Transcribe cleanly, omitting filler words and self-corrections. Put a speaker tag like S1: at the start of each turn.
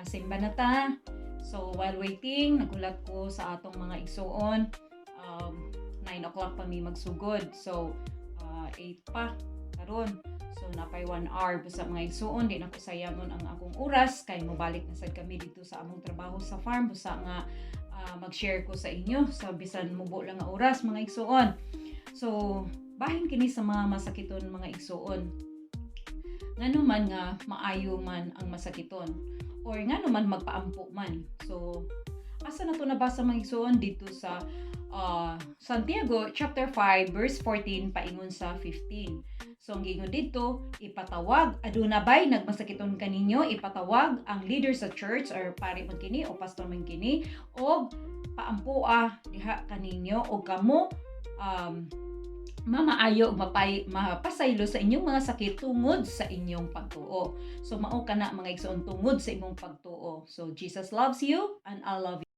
S1: Simba na ta. So while waiting, nagulat ko sa atong mga igsuon. 9 o'clock pa mi magsugod. So 8 pa karon. So napay 1 hour sa mga igsuon, di na ko sayangon ang akong oras kay mobalik na sad kami dito sa among trabaho sa farm busa nga mag-share ko sa inyo sa bisan mubo lang nga oras mga igsuon. So bahin kini sa mga masakiton mga igsuon. Ngano man nga maayo man ang masakiton or ngano man magpaampo man. So asa na to nabasa mga igsuon dito sa Santiago chapter 5 verse 14 paingon sa 15. So ang gingon dito, ipatawag aduna bay nagmasakiton kaninyo, ipatawag ang leader sa church or pari man kini o pastor man kini o paampoa diha kaninyo o kamo mamaayo mapasaylo sa inyong mga sakit tungod sa inyong pagtuo. So mao kana mga igsoon tungod sa imong pagtuo. So Jesus loves you and I love you.